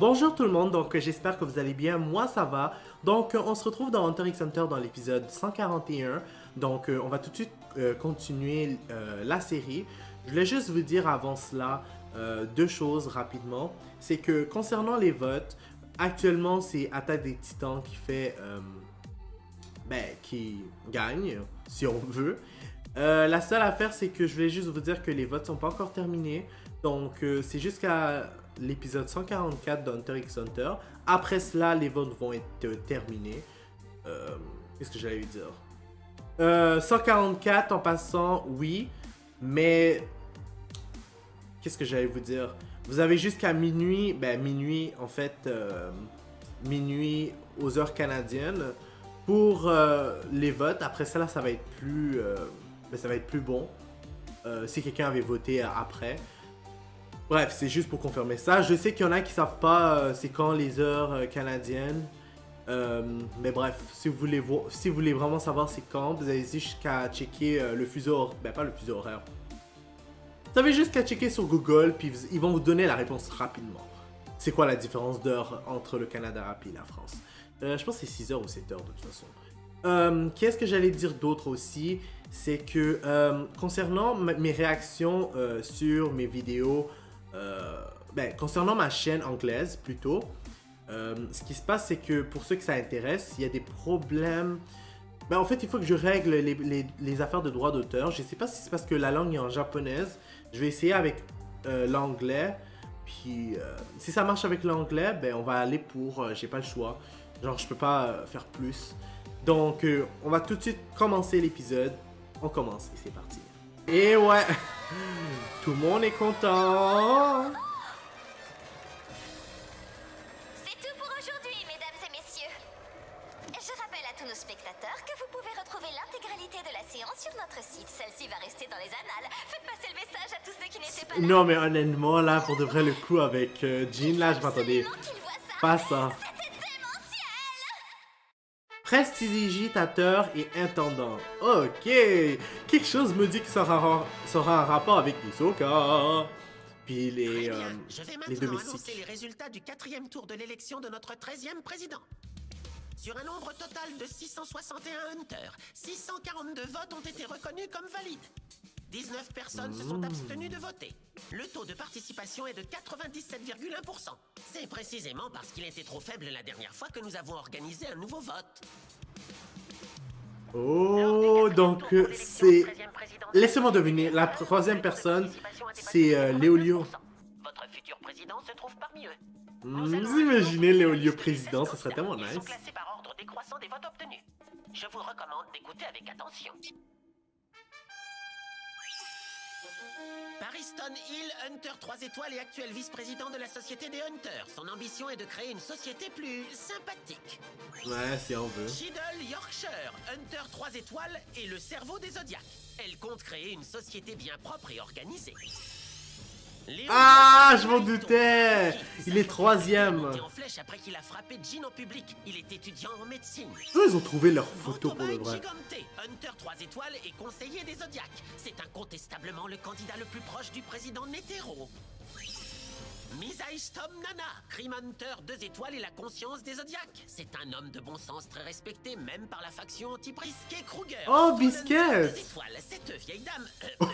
Bonjour tout le monde, donc j'espère que vous allez bien, moi ça va. Donc on se retrouve dans Hunter x Hunter dans l'épisode 141. Donc on va tout de suite continuer la série. Je voulais juste vous dire avant cela deux choses rapidement. C'est que concernant les votes, actuellement c'est Attaque des Titans qui fait... qui gagne, si on veut. La seule affaire, c'est que je voulais juste vous dire que les votes sont pas encore terminés. Donc, c'est jusqu'à l'épisode 144 d'Hunter x Hunter. Après cela, les votes vont être terminés. Qu'est-ce que j'allais dire? 144 en passant, oui. Mais, qu'est-ce que j'allais vous dire? Vous avez jusqu'à minuit, minuit, en fait, minuit aux heures canadiennes pour les votes. Après ça, là, ça va être plus, ça va être plus bon si quelqu'un avait voté après. Bref, c'est juste pour confirmer ça. Je sais qu'il y en a qui savent pas c'est quand les heures canadiennes. Mais bref, si vous voulez vraiment savoir c'est quand, vous avez jusqu'à checker le fuseau horaire. Pas le fuseau horaire. Vous avez juste qu'à checker sur Google, puis ils vont vous donner la réponse rapidement. C'est quoi la différence d'heure entre le Canada et la France? Je pense que c'est 6 heures ou 7 heures de toute façon. Qu'est-ce que j'allais dire d'autre aussi? C'est que concernant mes réactions sur mes vidéos, concernant ma chaîne anglaise plutôt, ce qui se passe c'est que pour ceux que ça intéresse, il y a des problèmes. En fait, il faut que je règle les affaires de droit d'auteur. Je sais pas si c'est parce que la langue est en japonaise. Je vais essayer avec l'anglais. Puis si ça marche avec l'anglais, on va aller pour j'ai pas le choix. Genre, je peux pas faire plus. Donc, on va tout de suite commencer l'épisode. On commence et c'est parti. Et ouais, tout le monde est content. C'est tout pour aujourd'hui, mesdames et messieurs. Je rappelle à tous nos spectateurs que vous pouvez retrouver l'intégralité de la séance sur notre site. Celle-ci va rester dans les annales. Faites passer le message à tous ceux qui n'étaient pas là. Non, mais honnêtement, là, pour de vrai, le coup avec Jean, là, je m'attendais pas à ça. Prestidigitateur et intendant. Ok. Quelque chose me dit que ça aura un rapport avec Hisoka. Puis les je vais les maintenant domestiques. annoncer les résultats du 4e tour de l'élection de notre 13e président. Sur un nombre total de 661 hunters, 642 votes ont été reconnus comme valides. 19 personnes se sont abstenues de voter. Le taux de participation est de 97,1%. C'est précisément parce qu'il était trop faible la dernière fois que nous avons organisé un nouveau vote. Oh, donc c'est... Laissez-moi deviner, la troisième personne, c'est Léolio. Votre futur président se trouve parmi eux. Vous imaginez Léolio président, ça serait tellement Ils nice. sont classés par ordre décroissant des votes obtenus. Je vous recommande d'écouter avec attention. Pariston Hill, Hunter 3 étoiles et actuel vice-président de la Société des Hunters. Son ambition est de créer une société plus sympathique. Ouais, si on veut. Shiddle Yorkshire, Hunter 3 étoiles et le cerveau des Zodiacs. Elle compte créer une société bien propre et organisée. Ah, je m'en doutais. Il est troisième. En flèche après qu'il a frappé Jean en public. Il est étudiant en médecine. Eux, ils ont trouvé leur photo pour le vrai. Gigante, Hunter 3 étoiles et conseiller des Zodiacs. C'est incontestablement le candidat le plus proche du président Netero. Misaishtom Nana, Crime Hunter 2 étoiles et la conscience des Zodiacs. C'est un homme de bon sens très respecté, même par la faction anti-Brisket Kruger. Oh, Biscuit. 2 étoiles. Cette vieille dame,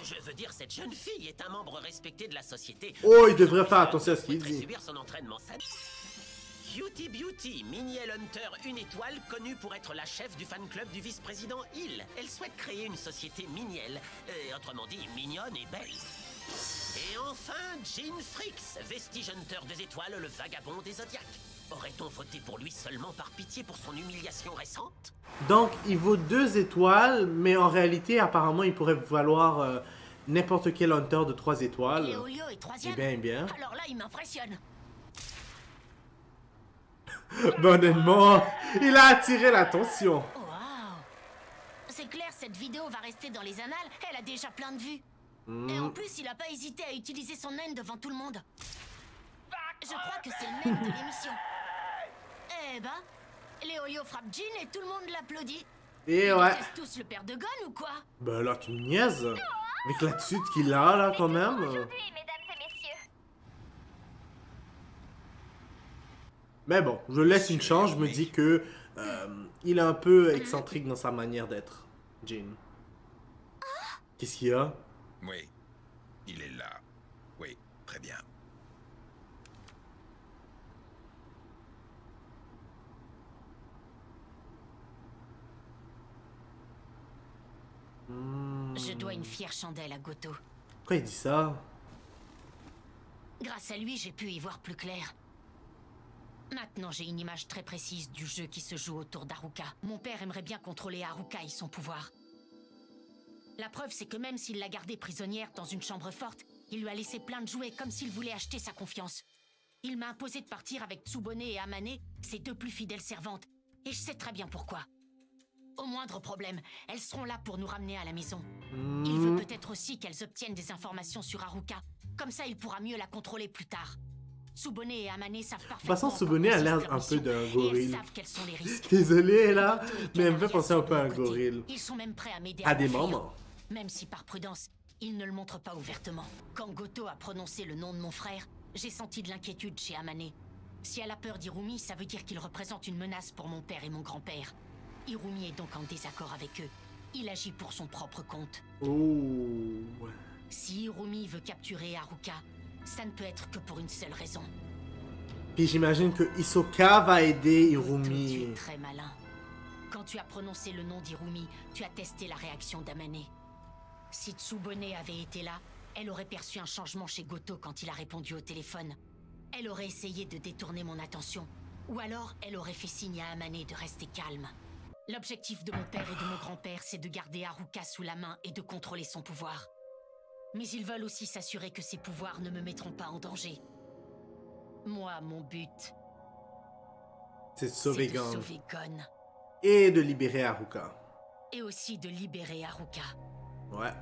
je veux dire cette jeune fille, est un membre respecté de la société. Oh, il devrait faire attention à ce qu'il Souhaiterait dit. subir son entraînement Cutie Beauty, Miniel Hunter, une étoile, connue pour être la chef du fan club du vice-président Hill. Elle souhaite créer une société minielle, autrement dit mignonne et belle. Et enfin, Jean Fricks, Vestige Hunter 2 étoiles, le vagabond des Zodiacs. Aurait-on voté pour lui seulement par pitié pour son humiliation récente? Donc, il vaut 2 étoiles, mais en réalité, apparemment, il pourrait valoir n'importe quel Hunter de 3 étoiles. Léolio est troisième. Bien. Alors là, il m'impressionne. Honnêtement, il a attiré l'attention. Oh, wow. C'est clair, cette vidéo va rester dans les annales. Elle a déjà plein de vues. Et en plus, il a pas hésité à utiliser son naine devant tout le monde. Je crois que c'est le même de l'émission. Eh ben, Léolio frappe Jean et tout le monde l'applaudit. Et Ils ouais. détestent tous le père de Gon ou quoi? Là, tu me niaises. Avec l'attitude qu'il a, là, quand même. Aujourd'hui, mesdames et messieurs. Mais bon, je laisse une chance. Je me dis que il est un peu excentrique dans sa manière d'être, Jin. Qu'est-ce qu'il y a? Oui, il est là. Oui, très bien. Je dois une fière chandelle à Goto. Pourquoi il dit ça? Grâce à lui, j'ai pu y voir plus clair. Maintenant, j'ai une image très précise du jeu qui se joue autour d'Haruka. Mon père aimerait bien contrôler Haruka et son pouvoir. La preuve, c'est que même s'il l'a gardée prisonnière dans une chambre forte, il lui a laissé plein de jouets comme s'il voulait acheter sa confiance. Il m'a imposé de partir avec Tsubone et Amane, ses deux plus fidèles servantes. Et je sais très bien pourquoi. Au moindre problème, elles seront là pour nous ramener à la maison. Il veut peut-être aussi qu'elles obtiennent des informations sur Haruka. Comme ça, il pourra mieux la contrôler plus tard. Tsubone et Amane savent parfaitement... De toute façon, Tsubone a l'air un peu d'un gorille. Elles savent quels sont les risques. Désolé là, Goto et mais elle me fait Kanaria penser un sont peu à un de mon côté. gorille. Ils sont même prêts à m'aider À des m'enfuir. moments. Même si par prudence, ils ne le montrent pas ouvertement. Quand Goto a prononcé le nom de mon frère, j'ai senti de l'inquiétude chez Amane. Si elle a peur d'Irumi, ça veut dire qu'il représente une menace pour mon père et mon grand-père. Irumi est donc en désaccord avec eux. Il agit pour son propre compte. Oh. Si Irumi veut capturer Haruka, ça ne peut être que pour une seule raison. Puis j'imagine que Hisoka va aider Goto, tu Irumi. es très malin. Quand tu as prononcé le nom d'Irumi, tu as testé la réaction d'Amane. Si Tsubone avait été là, elle aurait perçu un changement chez Goto quand il a répondu au téléphone. Elle aurait essayé de détourner mon attention. Ou alors, elle aurait fait signe à Amane de rester calme. L'objectif de mon père et de mon grand-père, c'est de garder Haruka sous la main et de contrôler son pouvoir. Mais ils veulent aussi s'assurer que ses pouvoirs ne me mettront pas en danger. Moi, mon but, C'est de c'est sauver de Gon. sauver Gon. Et de libérer Haruka. Et aussi de libérer Haruka. Ouais.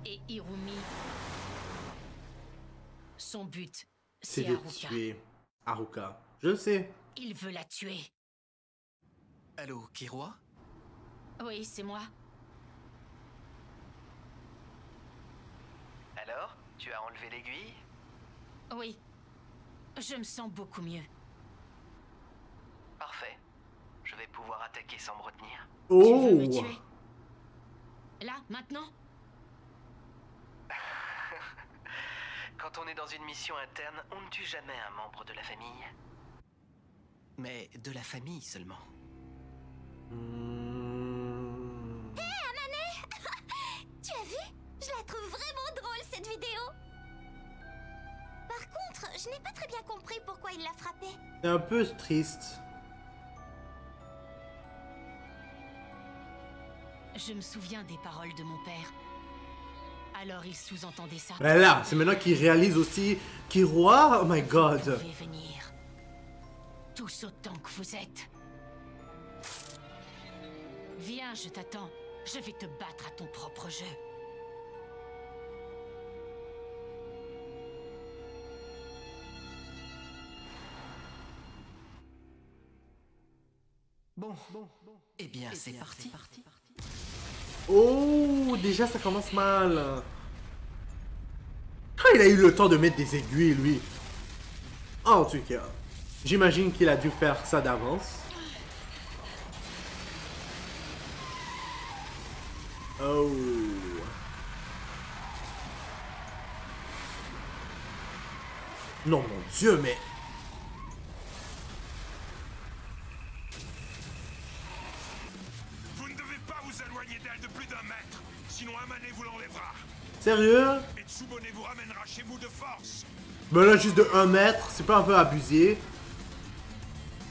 Et Irumi, son but, C'est c'est de Haruka. tuer Haruka. Je le sais. Il veut la tuer. Allô, Kiroi? Oui, c'est moi. Alors, tu as enlevé l'aiguille? Oui. Je me sens beaucoup mieux. Parfait. Je vais pouvoir attaquer sans me retenir. Tu veux Oh. me tuer? Là, maintenant? Quand on est dans une mission interne, on ne tue jamais un membre de la famille. Mais de la famille seulement. Tu as vu? Je la trouve vraiment drôle, cette vidéo. Par contre, je n'ai pas très bien compris pourquoi il l'a frappé. C'est un peu triste. Je me souviens des paroles de mon père. Alors il sous-entendait ça. Ben là, c'est maintenant qu'il réalise aussi Kiroi. Oh my Vous god. pouvez venir. Tous autant que vous êtes. Viens, je t'attends. Je vais te battre à ton propre jeu. Bon. Eh bien, c'est parti. Oh, déjà ça commence mal. Ah, il a eu le temps de mettre des aiguilles, lui. En tout cas, j'imagine qu'il a dû faire ça d'avance. Oh. Non, mon Dieu, mais... Vous ne devez pas vous éloigner d'elle de plus d'un mètre, sinon Amane vous l'enlèvera. Sérieux? Et Tsubone vous ramènera chez vous de force. Ben là, juste de 1 mètre, c'est pas un peu abusé?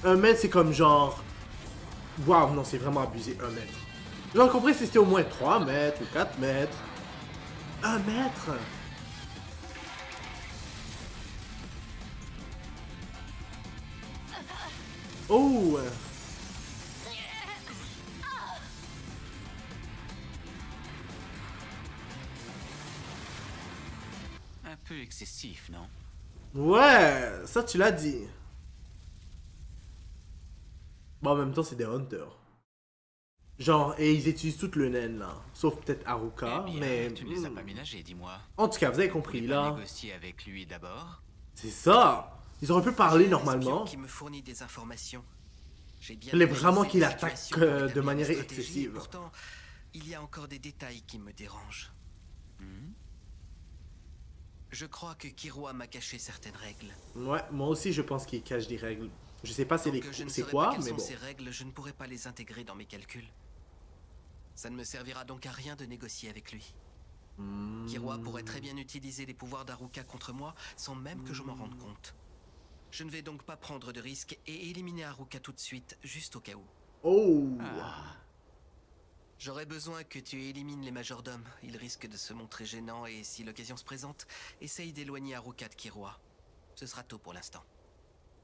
1 mètre, c'est comme genre... Waouh, non, c'est vraiment abusé, 1 mètre. J'aurais compris si c'était au moins 3 mètres ou 4 mètres. 1 mètre? Oh! Un peu excessif, non? Ouais, ça tu l'as dit. Bon, en même temps, c'est des hunters. Genre, et ils utilisent tout le naine là. Sauf peut-être Haruka, Eh bien, mais. tu ne les as pas ménagés, dis-moi. En tout cas, vous avez Tu compris voulais pas là. négocier avec lui d'abord? C'est ça. Ils auraient pu parler J'ai un espion normalement. qui me fournit des informations. J'ai bien Il est vraiment analysé qu'il la attaque situation pour de établir manière une stratégie, excessive. et pourtant, il y a encore des détails qui me dérangent. Je crois que Kiroa m'a caché certaines règles. Ouais, moi aussi je pense qu'il cache des règles. Je sais pas Tant c'est que je ne c'est saurais quoi, pas quelles mais sont bon. ces règles, je ne pourrai pas les intégrer dans mes calculs. Ça ne me servira donc à rien de négocier avec lui. Kiroa pourrait très bien utiliser les pouvoirs d'Haruka contre moi sans même que je m'en rende compte. Je ne vais donc pas prendre de risques et éliminer Haruka tout de suite, juste au cas où. Oh. J'aurais besoin que tu élimines les majordomes. Ils risquent de se montrer gênants et si l'occasion se présente, essaye d'éloigner Haruka de Kiroa. Ce sera tôt pour l'instant.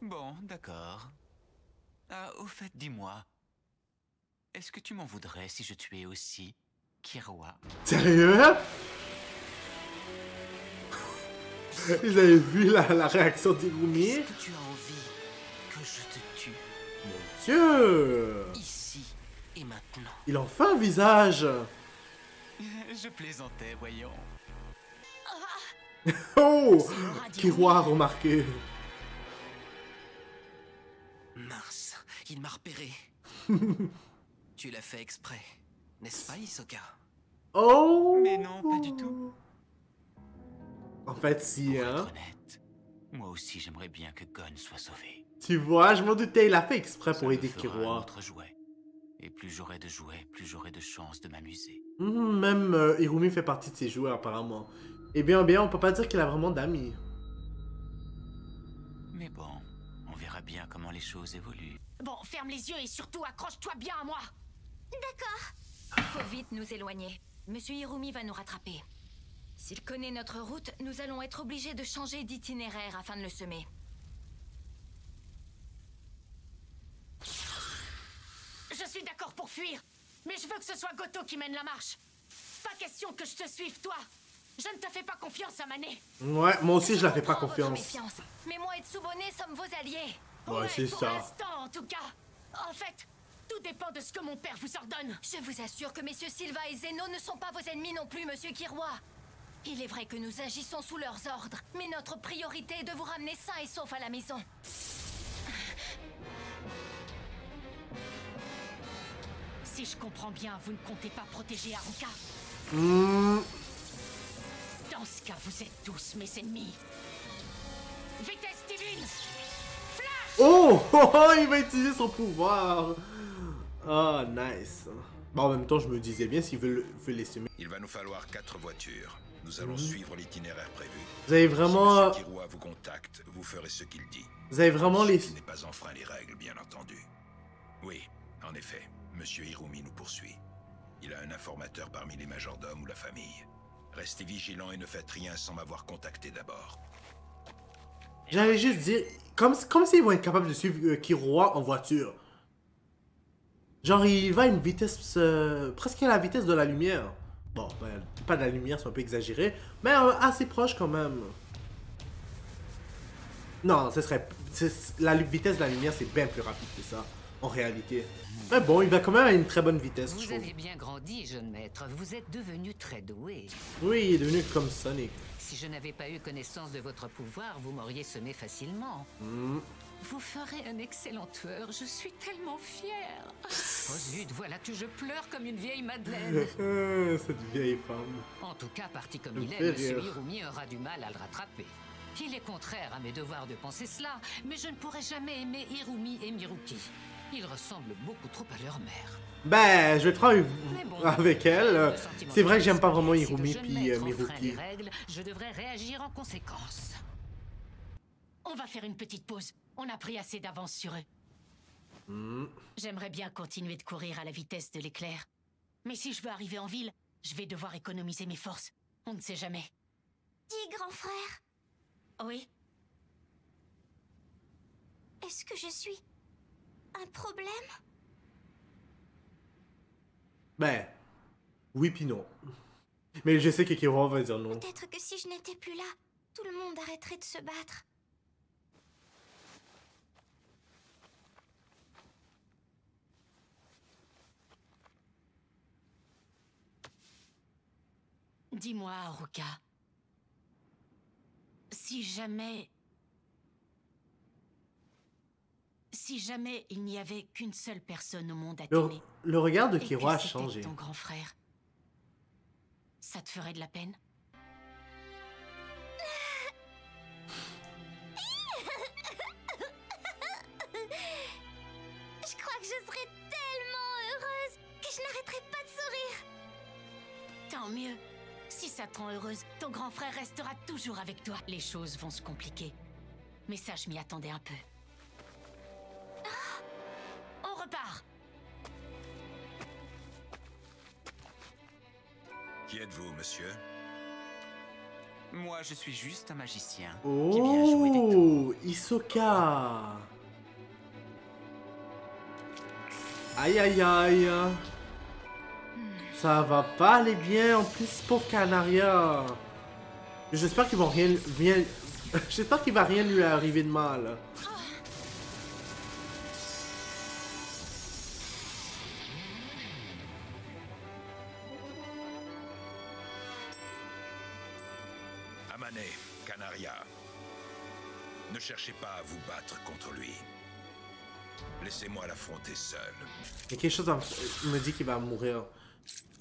Bon, d'accord. Ah, au fait, dis-moi. Est-ce que tu m'en voudrais si je tuais aussi Kiroa? Sérieux? Vous avez vu la réaction d'Irumi? Est-ce que tu as envie que je te tue Dieu! ici et maintenant? Il en fait un visage! Je plaisantais, voyons. Oh! Kiroa a remarqué. Mince, il m'a repéré. Tu l'as fait exprès, n'est-ce pas, Hisoka? Oh! Mais non, pas du tout. En fait, si, Pour être hein. honnête, moi aussi j'aimerais bien que Gon soit sauvé. Tu vois, je m'en doutais, il a fait exprès Ça pour me aider fera un Kiroa. autre jouet. Et plus j'aurai de jouets, plus j'aurai de chances de m'amuser. Même Irumi fait partie de ses joueurs, apparemment. Et bien, on peut pas dire qu'il a vraiment d'amis. Mais bon, on verra bien comment les choses évoluent. Bon, ferme les yeux et surtout accroche-toi bien à moi. Faut vite nous éloigner. Monsieur Hirumi va nous rattraper. S'il connaît notre route, nous allons être obligés de changer d'itinéraire afin de le semer. Je suis d'accord pour fuir, mais je veux que ce soit Goto qui mène la marche. Pas question que je te suive, toi. Je ne te fais pas confiance, Amane. Ouais, moi aussi, je la fais pas comprends votre confiance. méfiance, mais moi et Tsubone sommes vos alliés. Ouais, c'est pour ça. l'instant, en tout cas. En fait, tout dépend de ce que mon père vous ordonne. Je vous assure que messieurs Silva et Zeno ne sont pas vos ennemis non plus, monsieur Kiroa. Il est vrai que nous agissons sous leurs ordres, mais notre priorité est de vous ramener sain et sauf à la maison. Si je comprends bien, vous ne comptez pas protéger Haruka. Dans ce cas, vous êtes tous mes ennemis. Vitesse divine! Flash! Oh, oh, oh, il va utiliser son pouvoir. Ah, nice. Bon, en même temps, je me disais bien s'il veut les semer. Il va nous falloir 4 voitures. Nous allons suivre l'itinéraire prévu. Vous avez Si vraiment... M. Kiroa vous contacte, vous ferez ce qu'il dit. Vous avez vraiment les... Il n'est pas enfreint les règles, bien entendu. Oui, en effet, Monsieur Hirumi nous poursuit. Il a un informateur parmi les majordomes ou la famille. Restez vigilants et ne faites rien sans m'avoir contacté d'abord. J'allais juste dire... Comme s'ils vont être capables de suivre Kiroa en voiture. Genre, il va à une vitesse... presque à la vitesse de la lumière. Bon, ben, pas de la lumière, c'est un peu exagéré. Mais assez proche quand même. Non, ce serait... La vitesse de la lumière, c'est bien plus rapide que ça, en réalité. Mais bon, il va quand même à une très bonne vitesse, je Vous trouve. avez bien grandi, jeune maître. Vous êtes devenu très doué. Oui, il est devenu comme Sonic. Si je n'avais pas eu connaissance de votre pouvoir, vous m'auriez semé facilement. Vous ferez un excellent tueur. Je suis tellement fière. Oh zut, voilà que je pleure comme une vieille madeleine. Cette vieille femme. En tout cas, parti comme Ça me il fait est, monsieur rire. Hirumi aura du mal à le rattraper. Il est contraire à mes devoirs de penser cela, mais je ne pourrai jamais aimer Hirumi et Miruki. Ils ressemblent beaucoup trop à leur mère. Ben, je vais travailler Mais bon, avec elle. le sentiment C'est vrai que j'aime pas vraiment si le Hirumi jeune puis maître enfreint Miruki. les règles, je devrais réagir en conséquence. On va faire une petite pause. On a pris assez d'avance sur eux. J'aimerais bien continuer de courir à la vitesse de l'éclair. Mais si je veux arriver en ville, je vais devoir économiser mes forces. On ne sait jamais. Dis, grand frère, Oui? est-ce que je suis un problème? Ben, oui puis non. Mais je sais que Kiroa va dire non. Peut-être que si je n'étais plus là, tout le monde arrêterait de se battre. Dis-moi, Haruka. Si jamais Si jamais il n'y avait qu'une seule personne au monde à t'aimer, Le regard de et que Killua a c'était changé. ton grand frère, ça te ferait de la peine? Je crois que je serais tellement heureuse que je n'arrêterai pas de sourire. Tant mieux. Si ça te rend heureuse, ton grand frère restera toujours avec toi. Les choses vont se compliquer. Mais ça, je m'y attendais un peu. On repart. Qui êtes-vous, monsieur? Moi, je suis juste un magicien qui vient jouer des tours. Oh, Hisoka. Aïe, aïe, aïe. Ça va pas aller bien, en plus, pauvre Canaria. J'espère qu'ils vont rien... J'espère qu'il va rien lui arriver de mal. Amane, Canaria. Ne cherchez pas à vous battre contre lui. Laissez-moi l'affronter seul. Il y a quelque chose me dit qu'il va mourir.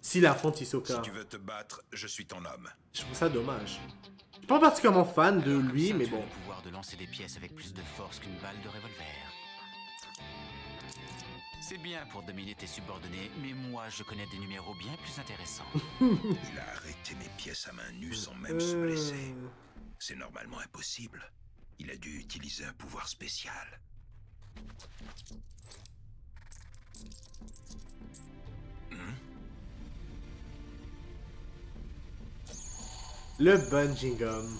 S'il affronte Hisoka. Si tu veux te battre, je suis ton homme. Je trouve ça dommage. Je suis pas particulièrement fan de lui, Ça, mais tu as bon. le pouvoir de lancer des pièces avec plus de force qu'une balle de revolver. C'est bien pour dominer tes subordonnés, mais moi, je connais des numéros bien plus intéressants. Il a arrêté mes pièces à main nue sans même se blesser. C'est normalement impossible. Il a dû utiliser un pouvoir spécial. Le bungee gum.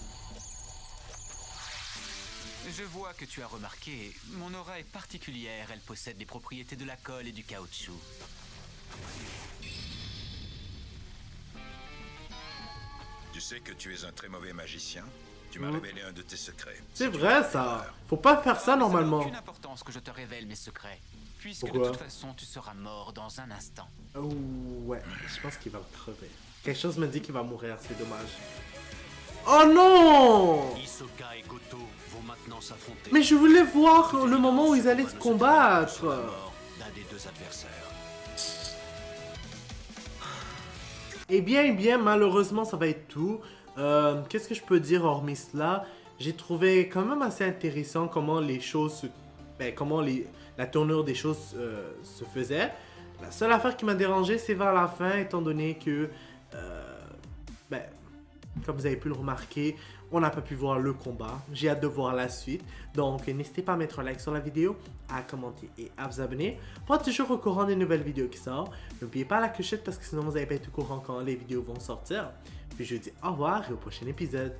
Je vois que tu as remarqué, mon aura est particulière, elle possède les propriétés de la colle et du caoutchouc. Tu sais que tu es un très mauvais magicien? Tu m'as révélé un de tes secrets. C'est vrai ça. Faut pas faire ça normalement. Ça n'a aucune importance que je te révèle mes secrets, puisque Pourquoi? de toute façon tu seras mort dans un instant. Oh, ouais, je pense qu'il va crever. Quelque chose me dit qu'il va mourir, c'est dommage. Oh non! Hisoka et Goto vont maintenant s'affronter. Mais je voulais voir le moment où ils allaient se combattre. D'un des deux adversaires. Eh bien, malheureusement, ça va être tout. Qu'est-ce que je peux dire hormis cela? J'ai trouvé quand même assez intéressant comment les choses la tournure des choses se faisait. La seule affaire qui m'a dérangé, c'est vers la fin, étant donné que, comme vous avez pu le remarquer, on n'a pas pu voir le combat. J'ai hâte de voir la suite. Donc, n'hésitez pas à mettre un like sur la vidéo, à commenter et à vous abonner pour être toujours au courant des nouvelles vidéos qui sortent. N'oubliez pas la clochette parce que sinon vous n'allez pas être au courant quand les vidéos vont sortir. Puis je vous dis au revoir et au prochain épisode.